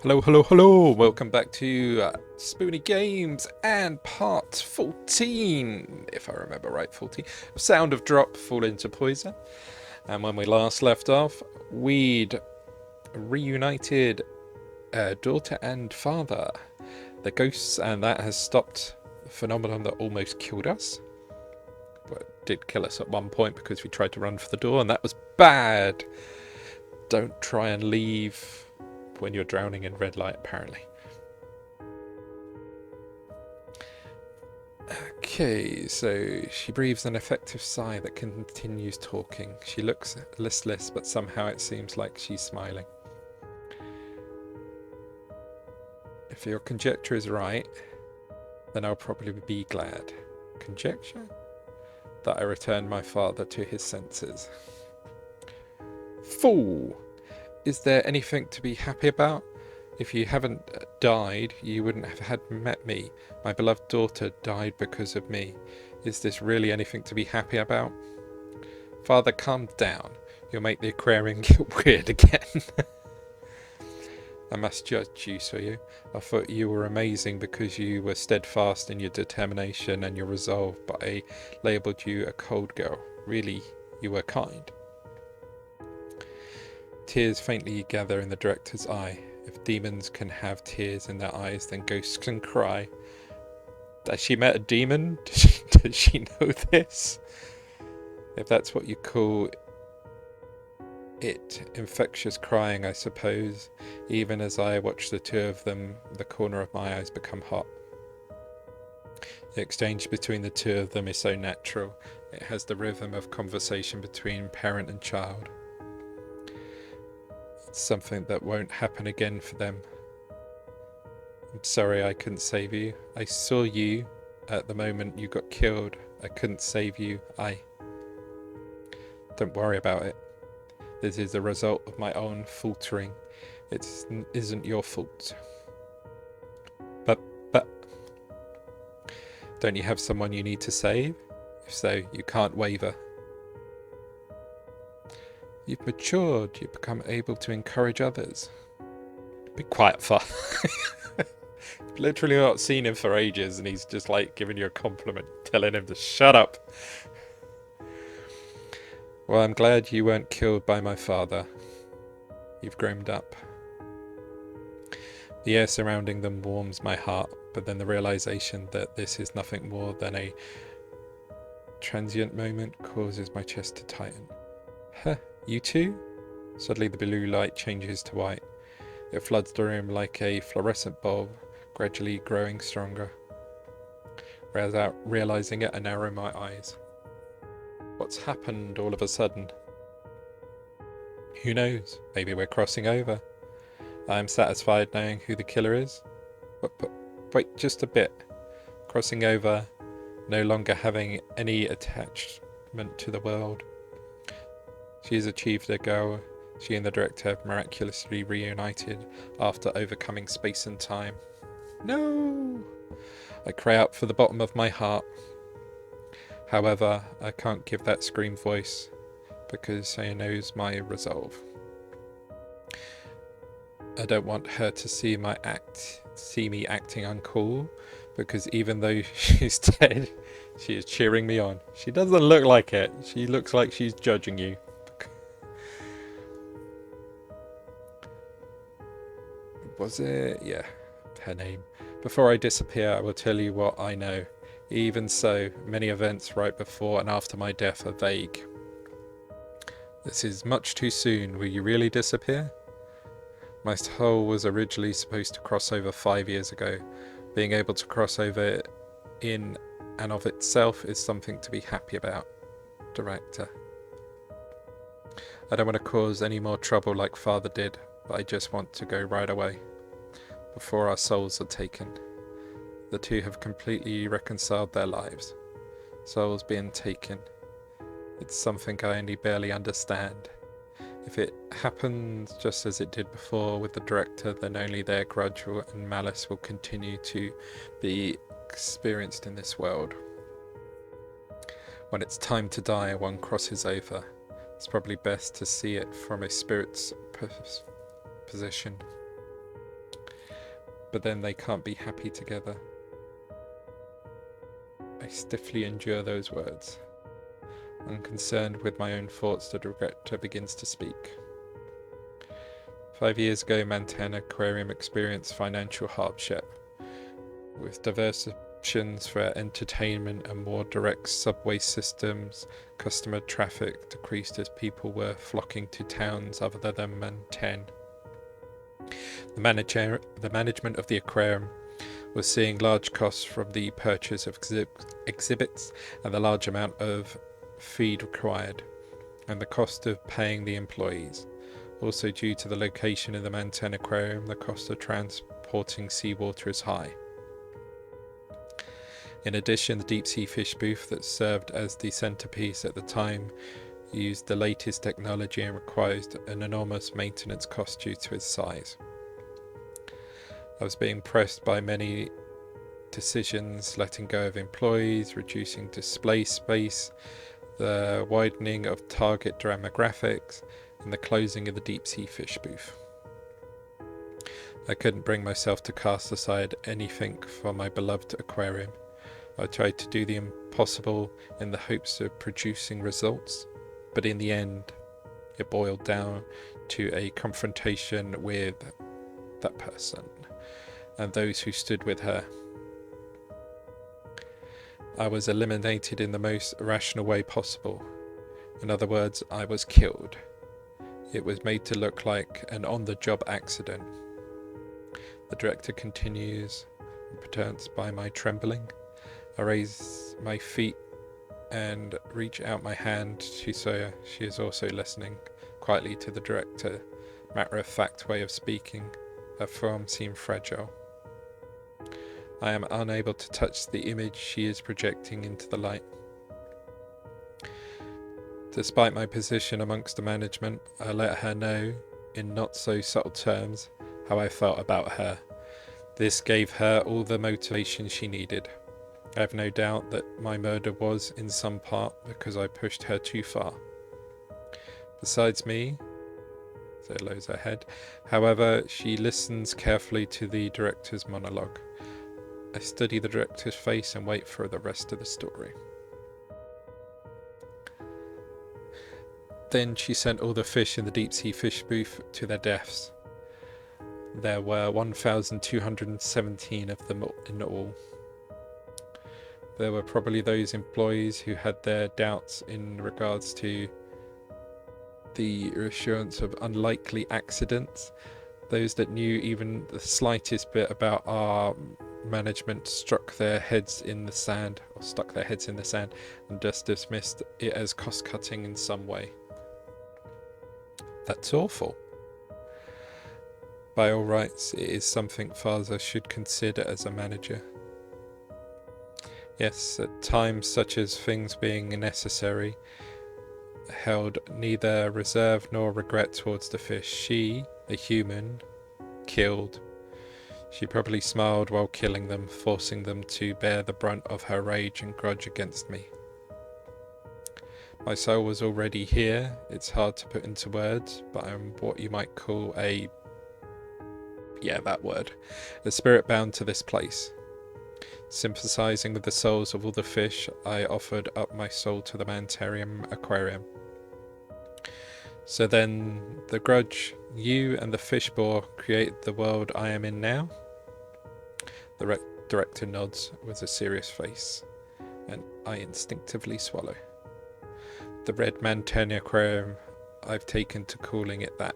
Hello, hello, hello! Welcome back to Spoonie Games and part 14, if I remember right, 14, of Sound of Drop, Fall into Poison. And when we last left off, we'd reunited daughter and father, the ghosts, and that has stopped the phenomenon that almost killed us. But it did kill us at one point because we tried to run for the door, and that was bad. Don't try and leave when you're drowning in red light, apparently. Okay, so she breathes an effective sigh that continues talking. She looks listless, but somehow it seems like she's smiling. If your conjecture is right, then I'll probably be glad. Conjecture? That I returned my father to his senses. Fool! Is there anything to be happy about? If you haven't died, you wouldn't have had met me. My beloved daughter died because of me. Is this really anything to be happy about? Father, calm down. You'll make the aquarium get weird again. I must judge you, so you. I thought you were amazing because you were steadfast in your determination and your resolve, but I labelled you a cold girl. Really, you were kind. Tears faintly gather in the director's eye. If demons can have tears in their eyes, then ghosts can cry. Has she met a demon? Does she know this? If that's what you call it, infectious crying, I suppose. Even as I watch the two of them, the corner of my eyes become hot. The exchange between the two of them is so natural. It has the rhythm of conversation between parent and child. It's something that won't happen again for them. I'm sorry I couldn't save you. I saw you at the moment you got killed. I couldn't save you. Don't worry about it. This is a result of my own faltering. It isn't your fault. But, don't you have someone you need to save? If so, you can't waver. You've matured. You've become able to encourage others. Be quiet, Father. Literally not seen him for ages, and he's just like giving you a compliment, telling him to shut up. Well, I'm glad you weren't killed by my father. You've grown up. The air surrounding them warms my heart, but then the realization that this is nothing more than a transient moment causes my chest to tighten. Huh, you too? Suddenly the blue light changes to white. It floods the room like a fluorescent bulb, gradually growing stronger. Without realizing it, I narrow my eyes. What's happened all of a sudden? Who knows? Maybe we're crossing over. I am satisfied knowing who the killer is. But wait, just a bit. Crossing over, no longer having any attachment to the world. She has achieved her goal. She and the director have miraculously reunited after overcoming space and time. No! I cry out for the bottom of my heart. However, I can't give that scream voice because she knows my resolve. I don't want her to see me acting uncool, because even though she's dead, she is cheering me on. She doesn't look like it. She looks like she's judging you. Was it? Yeah, her name. Before I disappear, I will tell you what I know. Even so, many events right before and after my death are vague. This is much too soon. Will you really disappear? My soul was originally supposed to cross over 5 years ago. Being able to cross over in and of itself is something to be happy about. Director. I don't want to cause any more trouble like Father did, but I just want to go right away. Before our souls are taken. The two have completely reconciled their lives. Souls being taken. It's something I only barely understand. If it happens just as it did before with the director, then only their grudge and malice will continue to be experienced in this world. When it's time to die, one crosses over. It's probably best to see it from a spirit's position. but then they can't be happy together. I stiffly endure those words. Unconcerned with my own thoughts, the director begins to speak. 5 years ago, Mantan Aquarium experienced financial hardship, with diverse options for entertainment and more direct subway systems. Customer traffic decreased as people were flocking to towns other than Mantan. The management of the aquarium was seeing large costs from the purchase of exhibits and the large amount of feed required, and the cost of paying the employees. Also, due to the location of the Mantan Aquarium, the cost of transporting seawater is high. In addition, the deep-sea fish booth that served as the centerpiece at the time used the latest technology and required an enormous maintenance cost due to its size. I was being pressed by many decisions, letting go of employees, reducing display space, the widening of target demographics, and the closing of the deep-sea fish booth. I couldn't bring myself to cast aside anything for my beloved aquarium. I tried to do the impossible in the hopes of producing results, but in the end, it boiled down to a confrontation with that person and those who stood with her. I was eliminated in the most rational way possible. In other words, I was killed. It was made to look like an on-the-job accident. The director continues, perturbed by my trembling. I raise my feet and reach out my hand to Soya. She is also listening quietly to the director. Matter-of-fact way of speaking. Her form seemed fragile. I am unable to touch the image she is projecting into the light. Despite my position amongst the management, I let her know, in not so subtle terms, how I felt about her. This gave her all the motivation she needed. I have no doubt that my murder was, in some part, because I pushed her too far. Besides me, Zoe lowers her head. However, she listens carefully to the director's monologue. I study the director's face and wait for the rest of the story. Then she sent all the fish in the deep-sea fish booth to their deaths. There were 1,217 of them in all. There were probably those employees who had their doubts in regards to the assurance of unlikely accidents. Those that knew even the slightest bit about our management stuck their heads in the sand and just dismissed it as cost-cutting in some way. That's awful. By all rights, it is something Faza should consider as a manager. Yes, at times such as things being necessary, held neither reserve nor regret towards the fish she, a human, killed. She probably smiled while killing them, forcing them to bear the brunt of her rage and grudge against me. My soul was already here. It's hard to put into words, but I'm what you might call a spirit bound to this place. Sympathizing with the souls of all the fish, I offered up my soul to the Mantan Aquarium. So then, the grudge, you and the fish bore created the world I am in now? The director nods with a serious face, and I instinctively swallow. The red Mantan Aquarium, I've taken to calling it that.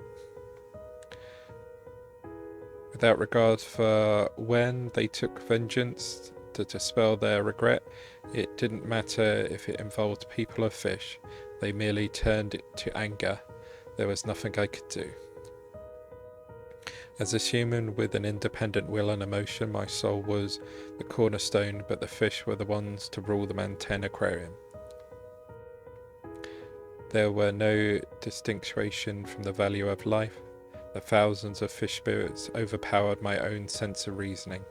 Without regard for when they took vengeance to dispel their regret, it didn't matter if it involved people or fish. They merely turned it to anger. There was nothing I could do. As a human with an independent will and emotion, my soul was the cornerstone, but the fish were the ones to rule the Mantan Aquarium. There were no distinction from the value of life. The thousands of fish spirits overpowered my own sense of reasoning.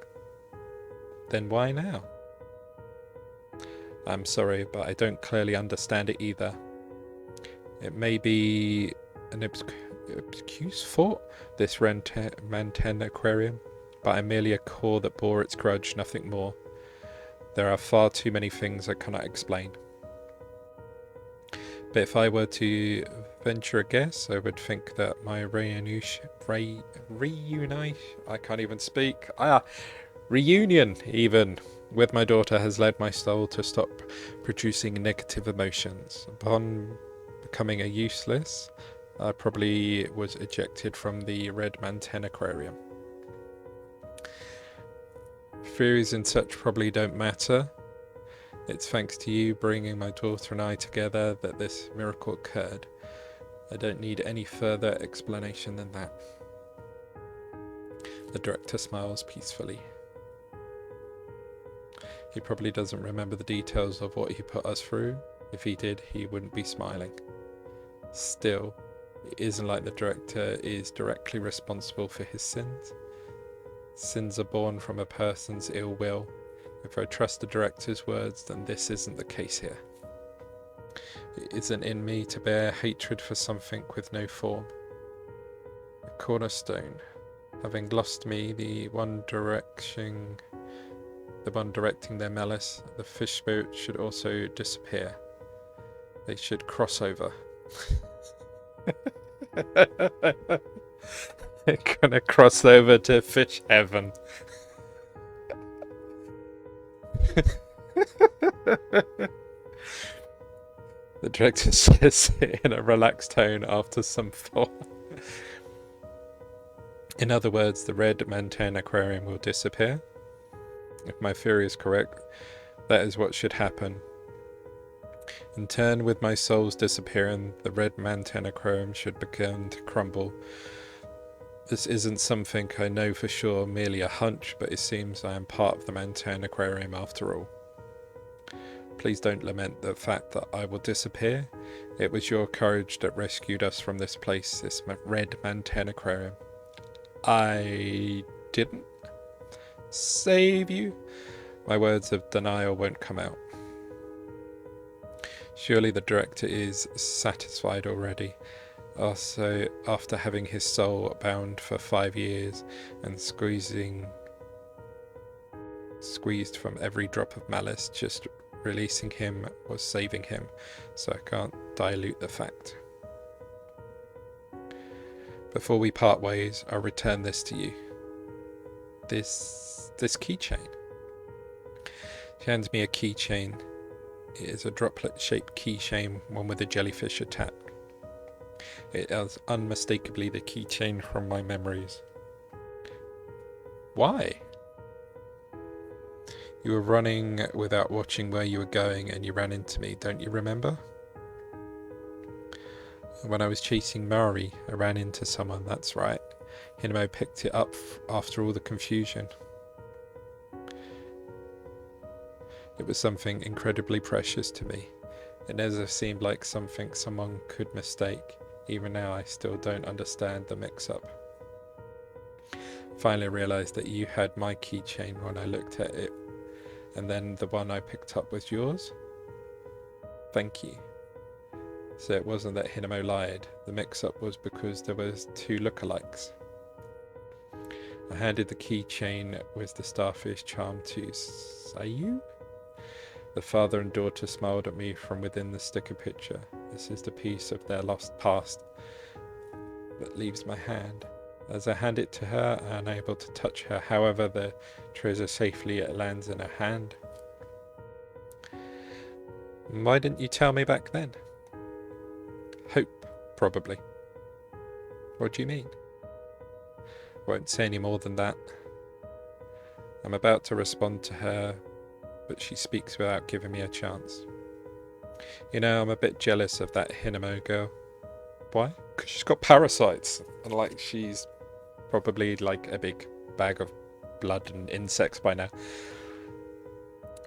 Then why now? I'm sorry, but I don't clearly understand it either. It may be an obtuse thought, this Mantan Aquarium, but I'm merely a core that bore its grudge, nothing more. There are far too many things I cannot explain. But if I were to venture a guess, I would think that my reunion even with my daughter has led my soul to stop producing negative emotions. Upon becoming a useless, I probably was ejected from the Red Mantan Aquarium. Theories and such probably don't matter. It's thanks to you bringing my daughter and I together that this miracle occurred. I don't need any further explanation than that. The director smiles peacefully. He probably doesn't remember the details of what he put us through. If he did, he wouldn't be smiling. Still, it isn't like the director is directly responsible for his sins. Sins are born from a person's ill will. If I trust the director's words, then this isn't the case here. It isn't in me to bear hatred for something with no form. A cornerstone, having lost me, the one directing their malice, the fish spirit should also disappear. They should cross over. They're gonna cross over to fish heaven. The director says in a relaxed tone after some thought. In other words, the Red Mantan Aquarium will disappear. If my theory is correct, that is what should happen. In turn, with my soul's disappearing, the Red Mantan Aquarium should begin to crumble. This isn't something I know for sure, merely a hunch, but it seems I am part of the Mantan Aquarium after all. Please don't lament the fact that I will disappear. It was your courage that rescued us from this place, this Red Mantan Aquarium. I didn't save you. My words of denial won't come out. Surely the director is satisfied already. Also, after having his soul bound for 5 years and squeezed from every drop of malice, just releasing him was saving him, so I can't dilute the fact. Before we part ways, I'll return this to you. This keychain. She hands me a keychain. It is a droplet-shaped keychain, one with a jellyfish attached. It is unmistakably the keychain from my memories. Why? You were running without watching where you were going and you ran into me, don't you remember? When I was chasing Mari, I ran into someone, that's right. Hinamo picked it up after all the confusion. It was something incredibly precious to me. It never seemed like something someone could mistake. Even now I still don't understand the mix-up. Finally realised that you had my keychain when I looked at it, and then the one I picked up was yours? Thank you. So it wasn't that Hinamo lied. The mix-up was because there was 2 lookalikes. I handed the keychain with the starfish charm to Sayu. The father and daughter smiled at me from within the sticker picture. This is the piece of their lost past that leaves my hand. As I hand it to her, I am unable to touch her. However, the treasure safely lands in her hand. Why didn't you tell me back then? Hope, probably. What do you mean? Won't say any more than that. I'm about to respond to her, but she speaks without giving me a chance. You know, I'm a bit jealous of that Hinamo girl. Why? Because she's got parasites, and like she's probably like a big bag of blood and insects by now.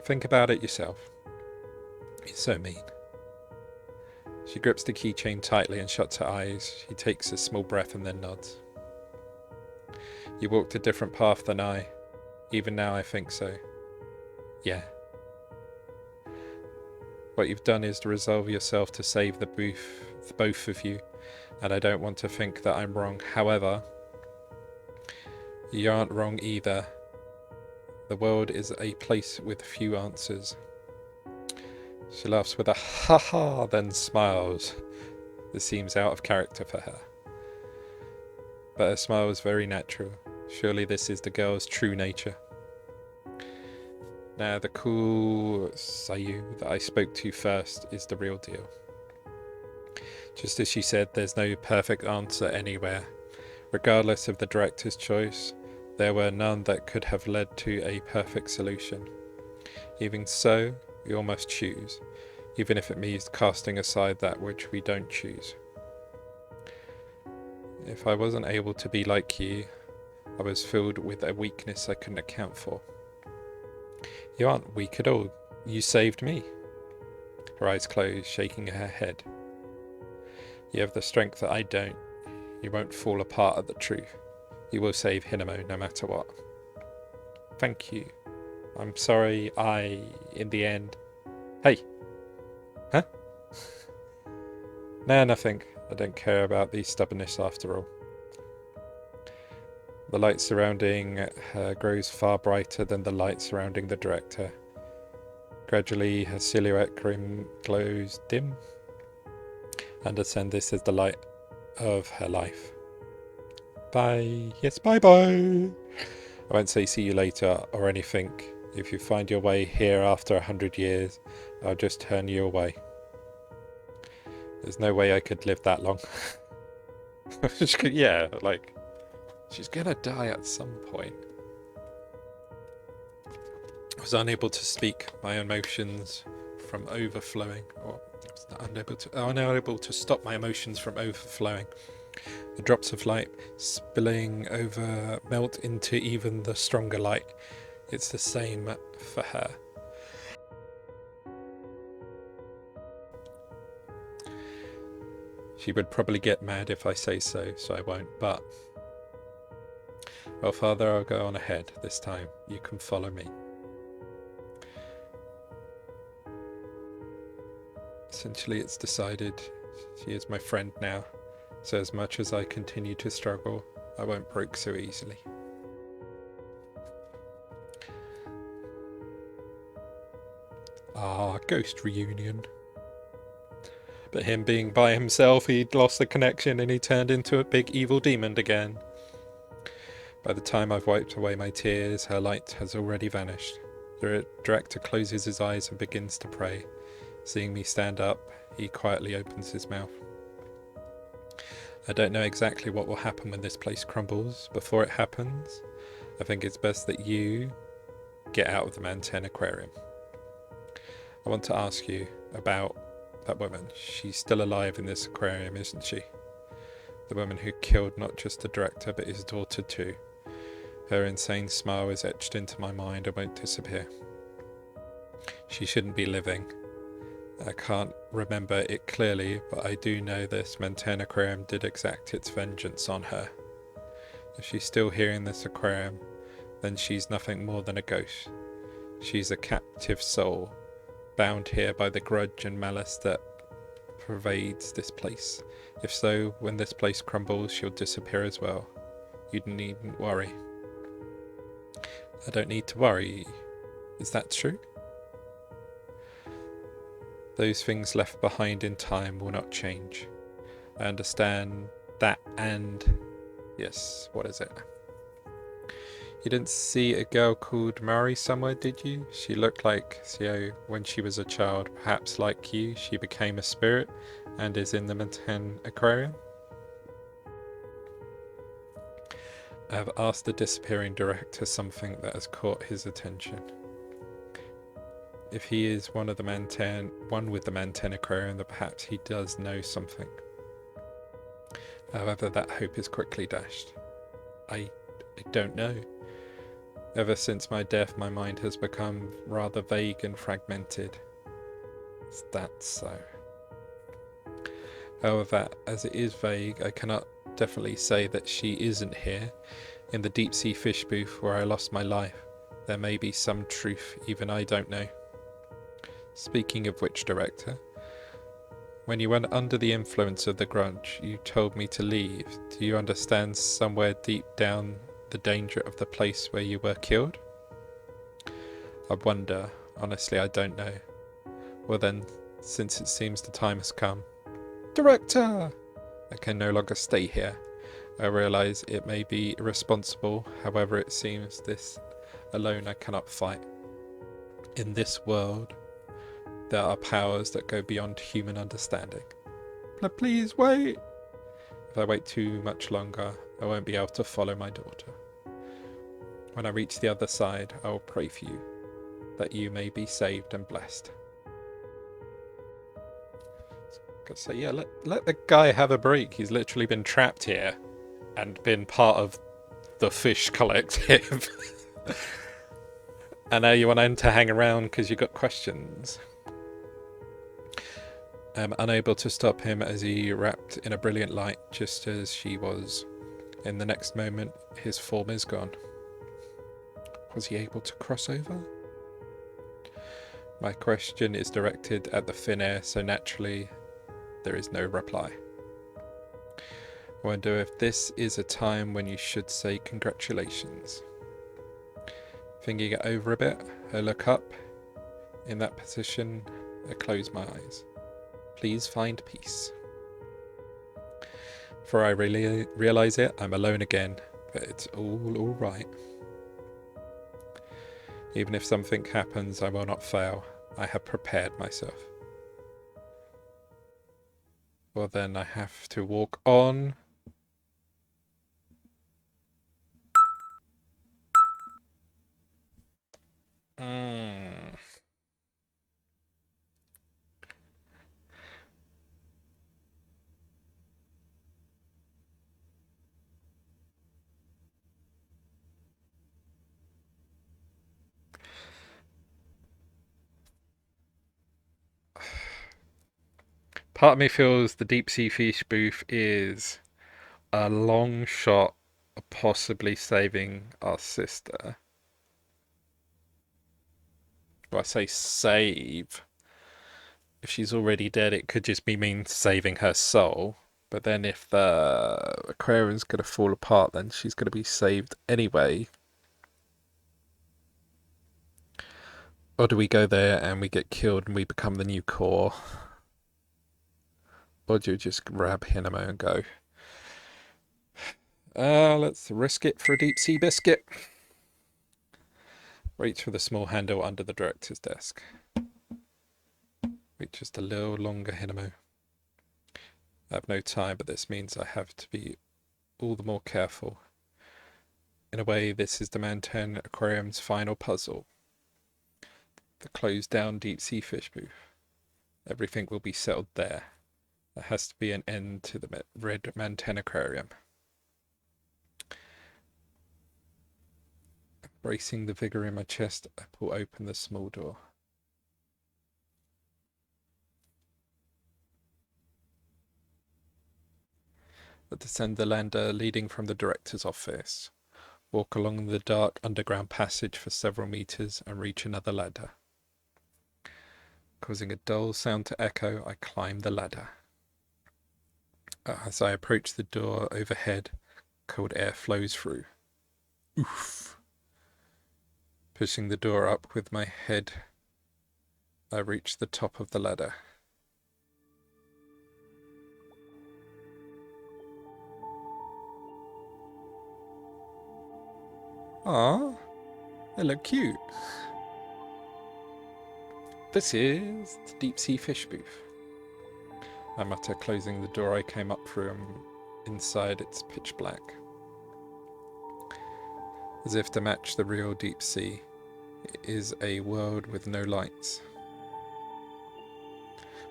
Think about it yourself. It's so mean. She grips the keychain tightly and shuts her eyes. She takes a small breath and then nods. You walked a different path than I. Even now I think so. Yeah. What you've done is to resolve yourself to save the both of you, and I don't want to think that I'm wrong. However, You aren't wrong either. The world is a place with few answers. She laughs with a ha-ha, then smiles. This seems out of character for her. But her smile is very natural. Surely this is the girl's true nature. Now, the cool Sayu that I spoke to first is the real deal. Just as she said, there's no perfect answer anywhere. Regardless of the director's choice, there were none that could have led to a perfect solution. Even so, we all must choose, even if it means casting aside that which we don't choose. If I wasn't able to be like you, I was filled with a weakness I couldn't account for. You aren't weak at all. You saved me. Her eyes closed, shaking her head. You have the strength that I don't. You won't fall apart at the truth. You will save Hinamo no matter what. Thank you. I'm sorry in the end... Hey! Huh? Nah, nothing. I don't care about the stubbornness after all. The light surrounding her grows far brighter than the light surrounding the director. Gradually, her silhouette glows dim. Understand this is the light of her life. Bye. Yes, bye-bye. I won't say see you later or anything. If you find your way here after 100 years, I'll just turn you away. There's no way I could live that long. Yeah, like, she's gonna die at some point. I was unable to speak, my emotions from overflowing, or unable to stop my emotions from overflowing. The drops of light spilling over melt into even the stronger light. It's the same for her. She would probably get mad if I say so, so I won't, but... Well, Father, I'll go on ahead this time. You can follow me. Essentially, it's decided she is my friend now, so as much as I continue to struggle, I won't break so easily. Ah, ghost reunion. But him being by himself, he'd lost the connection and he turned into a big evil demon again. By the time I've wiped away my tears, her light has already vanished. The director closes his eyes and begins to pray. Seeing me stand up, he quietly opens his mouth. I don't know exactly what will happen when this place crumbles. Before it happens, I think it's best that you get out of the Manten Aquarium. I want to ask you about that woman. She's still alive in this aquarium, isn't she? The woman who killed not just the director, but his daughter too. Her insane smile is etched into my mind and won't disappear. She shouldn't be living. I can't remember it clearly, but I do know this Manten Aquarium did exact its vengeance on her. If she's still here in this aquarium, then she's nothing more than a ghost. She's a captive soul, bound here by the grudge and malice that pervades this place. If so, when this place crumbles, she'll disappear as well. You needn't worry. I don't need to worry. Is that true? Those things left behind in time will not change. I understand that, and... yes, what is it? You didn't see a girl called Mari somewhere, did you? She looked like Xiao when she was a child. Perhaps like you, she became a spirit and is in the Manten Aquarium? I have asked the disappearing director something that has caught his attention. If he is one with the Manten Aquarium, then perhaps he does know something. However, that hope is quickly dashed. I don't know. Ever since my death, my mind has become rather vague and fragmented. Is that so? However, as it is vague, I cannot definitely say that she isn't here. In the deep sea fish booth where I lost my life, there may be some truth even I don't know. Speaking of which, director, when you went under the influence of the grudge, you told me to leave. Do you understand somewhere deep down the danger of the place where you were killed? I wonder. Honestly, I don't know. Well then, since it seems the time has come... Director! I can no longer stay here. I realise it may be irresponsible, however it seems this alone I cannot fight. In this world, there are powers that go beyond human understanding. Please wait! If I wait too much longer, I won't be able to follow my daughter. When I reach the other side, I will pray for you, that you may be saved and blessed. So yeah, let the guy have a break. He's literally been trapped here and been part of the fish collective. And now you want him to hang around because you got questions. I'm unable to stop him as he wrapped in a brilliant light just as she was. In the next moment, his form is gone. Was he able to cross over? My question is directed at the thin air, so naturally there is no reply. I wonder if this is a time when you should say congratulations. Thinking it over a bit, I look up. In that position, I close my eyes. Please find peace. Before I really realise it, I'm alone again, but it's all right. Even if something happens, I will not fail. I have prepared myself. Well then, I have to walk on. Part of me feels the deep sea fish booth is a long shot of possibly saving our sister. Well, I say save. If she's already dead, it could just mean saving her soul. But then if the aquarium's going to fall apart, then she's going to be saved anyway. Or do we go there and we get killed and we become the new core? Or do you just grab Hinamo and go? Let's risk it for a deep sea biscuit. Reach for the small handle under the director's desk. Wait just a little longer, Hinamo. I have no time, but this means I have to be all the more careful. In a way, this is the Mantan Aquarium's final puzzle. The closed down deep sea fish booth. Everything will be settled there. There has to be an end to the red Mantan Aquarium. Bracing the vigor in my chest, I pull open the small door. I descend the ladder leading from the director's office. Walk along the dark underground passage for several meters and reach another ladder. Causing a dull sound to echo, I climb the ladder. As I approach the door overhead, cold air flows through. Oof! Pushing the door up with my head, I reach the top of the ladder. Ah, they look cute. This is the deep sea fish booth. I mutter, closing the door I came up through. Inside it's pitch black. As if to match the real deep sea, it is a world with no lights.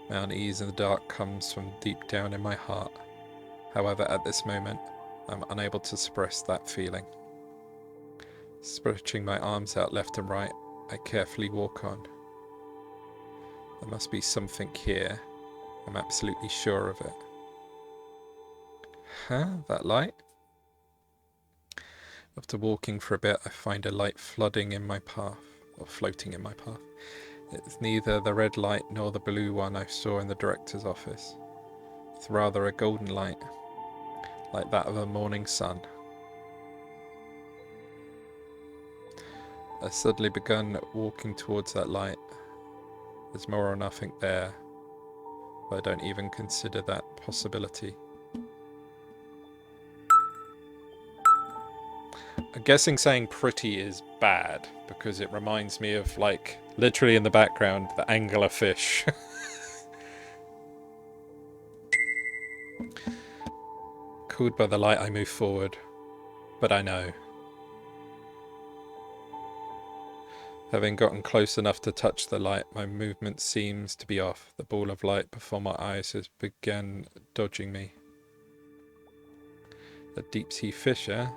My unease in the dark comes from deep down in my heart. However, at this moment, I'm unable to suppress that feeling. Stretching my arms out left and right, I carefully walk on. There must be something here. I'm absolutely sure of it. Huh? That light? After walking for a bit, I find a light flooding in my path, or floating in my path. It's neither the red light nor the blue one I saw in the director's office. It's rather a golden light, like that of a morning sun. I suddenly begun walking towards that light. There's more or nothing there, but I don't even consider that possibility. I'm guessing saying pretty is bad, because it reminds me of, like, literally in the background, the anglerfish. Called by the light, I move forward, but I know. Having gotten close enough to touch the light, my movement seems to be off. The ball of light before my eyes has begun dodging me. A deep sea fish, eh?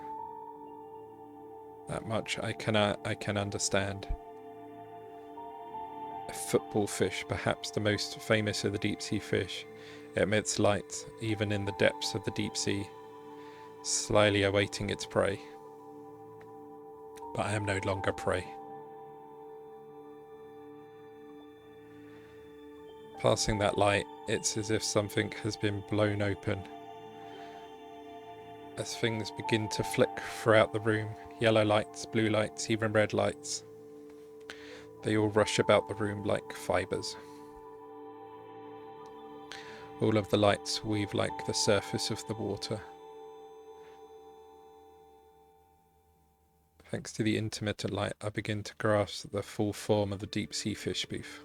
That much I can understand. A football fish, perhaps the most famous of the deep sea fish. It emits light even in the depths of the deep sea, slyly awaiting its prey. But I am no longer prey. Passing that light, it's as if something has been blown open. As things begin to flick throughout the room, yellow lights, blue lights, even red lights. They all rush about the room like fibres. All of the lights weave like the surface of the water. Thanks to the intermittent light, I begin to grasp the full form of the deep sea fish booth.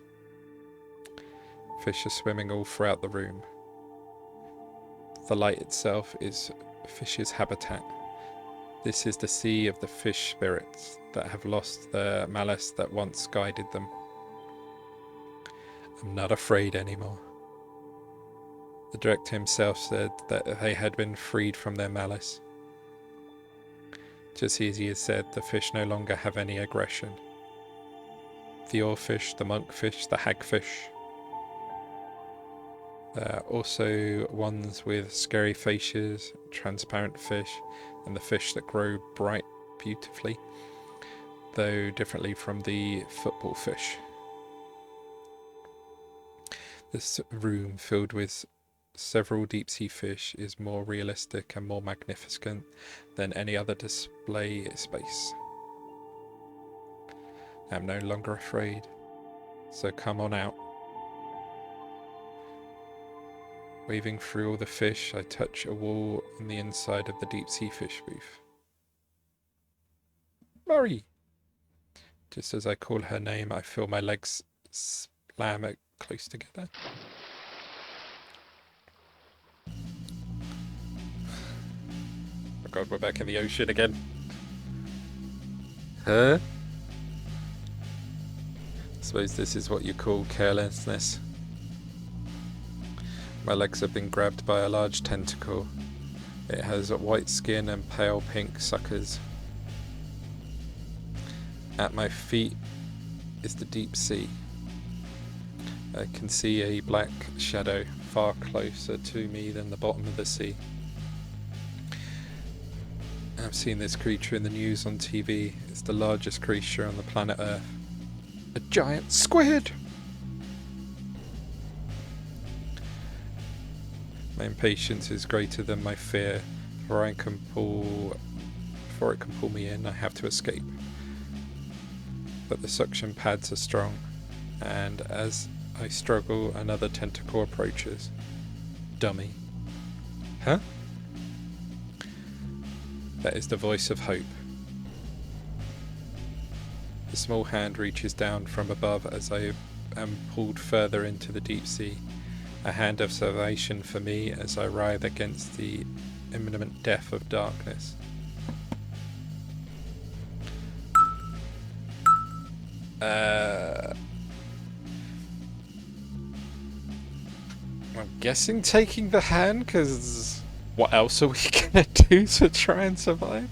Fish are swimming all throughout the room. The light itself is fish's habitat. This is the sea of the fish spirits that have lost the malice that once guided them. I'm not afraid anymore. The director himself said that they had been freed from their malice. Just as he has said, the fish no longer have any aggression. The oarfish, the monkfish, the hagfish. There are also ones with scary faces, transparent fish, and the fish that grow bright beautifully, though differently from the football fish. This room filled with several deep-sea fish is more realistic and more magnificent than any other display space. I am no longer afraid, so come on out. Waving through all the fish, I touch a wall on the inside of the deep-sea fish booth. Murray! Just as I call her name, I feel my legs slam close together. Oh god, we're back in the ocean again. Huh? I suppose this is what you call carelessness. My legs have been grabbed by a large tentacle. It has white skin and pale pink suckers. At my feet is the deep sea. I can see a black shadow far closer to me than the bottom of the sea. I've seen this creature in the news on TV. It's the largest creature on the planet Earth. A giant squid! My impatience is greater than my fear, before it can pull me in, I have to escape. But the suction pads are strong, and as I struggle, another tentacle approaches. Dummy. Huh? That is the voice of hope. The small hand reaches down from above as I am pulled further into the deep sea. A hand of salvation for me as I writhe against the imminent death of darkness. I'm guessing taking the hand, because what else are we gonna do to try and survive?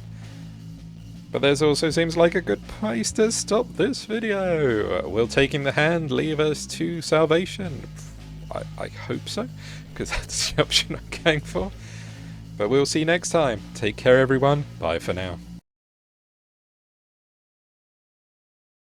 But there's also seems like a good place to stop this video. Will taking the hand leave us to salvation? I hope so, because that's the option I'm going for. But we'll see you next time. Take care everyone. Bye for now.